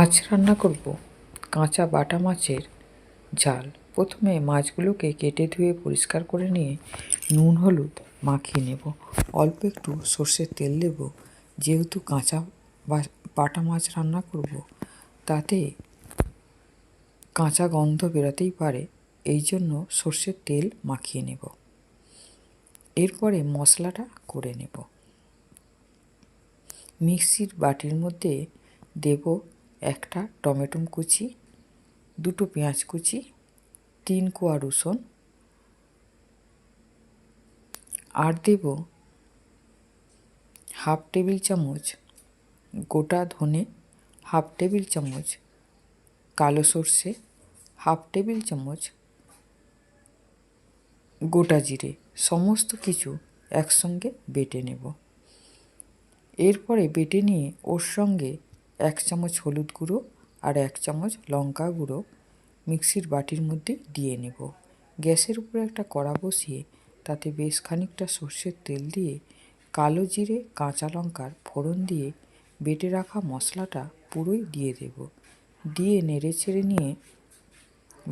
আজ রান্না করব কাঁচা বাটা মাছের ঝাল। প্রথমে মাছগুলোকে কেটে ধুয়ে পরিষ্কার করে নিয়ে নুন হলুদ মাখিয়ে নেব। অল্প একটু সর্ষের তেল দেব, যেহেতু কাঁচা বাটা মাছ রান্না করব তাতে কাঁচা গন্ধ বেরোতেই পারে, এই জন্য সর্ষের তেল মাখিয়ে নেব। এরপরে মশলাটা করে নেব। মিক্সির বাটির মধ্যে দেব একটা টমেটো কুচি, দুটো পেঁয়াজ কুচি, 3 কোয়া রসুন, আর দেব হাফ টেবিল চামচ গোটা ধনে, হাফ টেবিল চামচ কালো সর্ষে, হাফ টেবিল চামচ গোটা জিরে। সমস্ত কিছু একসঙ্গে বেটে নেব। এরপরে বেটে নিয়ে ওর সঙ্গে 1 চামচ হলুদ গুঁড়ো আর 1 চামচ লঙ্কা গুঁড়ো মিক্সির বাটির মধ্যে দিয়ে নেব। গ্যাসের উপরে একটা কড়া বসিয়ে তাতে বেশ খানিকটা সর্ষের তেল দিয়ে কালো জিরে কাঁচা লঙ্কার ফোড়ন দিয়ে বেটে রাখা মশলাটা পুরোই দিয়ে দেব। দিয়ে নেড়ে চেড়ে নিয়ে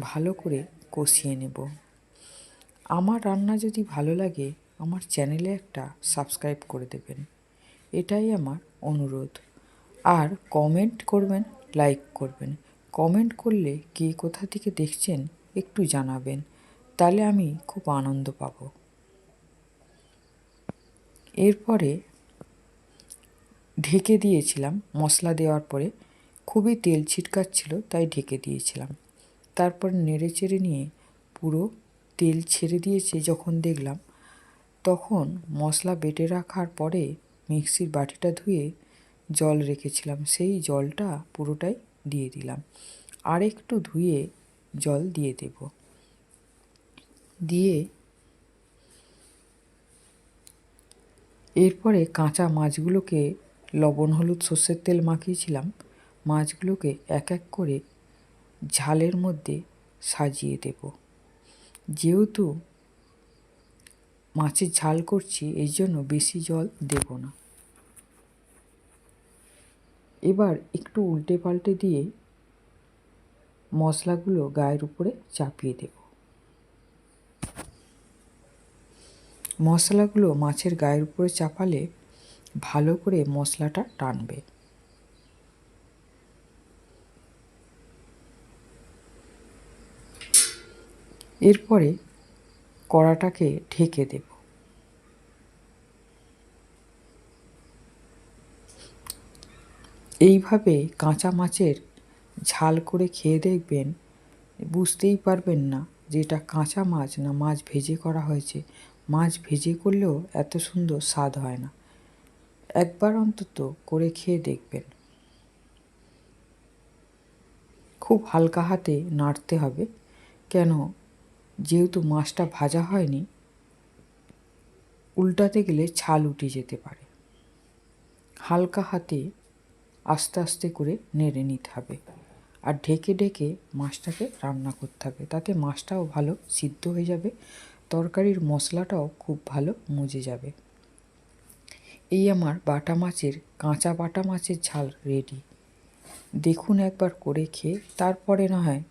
ভালো করে কষিয়ে নেব। আমার রান্না যদি ভালো লাগে আমার চ্যানেলে একটা সাবস্ক্রাইব করে দেবেন, এটাই আমার অনুরোধ। আর কমেন্ট করবেন, লাইক করবেন। কমেন্ট করলে কে কোথা থেকে দেখছেন একটু জানাবেন, তাহলে আমি খুব আনন্দ পাব। এরপরে ঢেকে দিয়েছিলাম। মশলা দেওয়ার পরে খুবই তেল ছিটকাচ্ছিল, তাই ঢেকে দিয়েছিলাম। তারপর নেড়ে চেড়ে নিয়ে পুরো তেল ছেড়ে দিয়েছে যখন দেখলাম, তখন মশলা বেটে রাখার পরে মিক্সির বাটিটা ধুয়ে জল রেখেছিলাম, সেই জলটা পুরোটাই দিয়ে দিলাম। আর একটু ধুয়ে জল দিয়ে দেব। দিয়ে এরপরে কাঁচা মাছগুলোকে লবণ হলুদ সর্ষের তেল মাখিয়েছিলাম, মাছগুলোকে এক এক করে ঝালের মধ্যে সাজিয়ে দেব। যেহেতু মাছের ঝাল করছি এই জন্য বেশি জল দেব না। এবার একটু উল্টে পাল্টে দিয়ে মশলাগুলো গায়ের উপরে চাপিয়ে দেব। মশলাগুলো মাছের গায়ের উপরে চাপালে ভালো করে মশলাটা টানবে। এরপরে কড়াটাকে ঢেকে দেব। এইভাবে কাঁচা মাছের ঝাল করে খেয়ে দেখবেন, বুঝতেই পারবেন না যে এটা কাঁচা মাছ না মাছ ভেজে করা হয়েছে। মাছ ভেজে করলেও এত সুন্দর স্বাদ হয় না। একবার অন্তত করে খেয়ে দেখবেন। খুব হালকা হাতে নাড়তে হবে, কেন যেহেতু মাছটা ভাজা হয়নি, উল্টাতে গেলে ছাল উঠে যেতে পারে। হালকা হাতে আস্তে আস্তে করে নেড়ে নিতে হবে। আর ঢেকে ঢেকে মাছটাকে রান্না করতে হবে, তাতে মাছটাও ভালো সিদ্ধ হয়ে যাবে, তরকারির মশলাটাও খুব ভালো মজে যাবে। এই আমার কাঁচা বাটা মাছের ঝাল রেডি। দেখুন একবার করে খেয়ে, তারপরে না হয়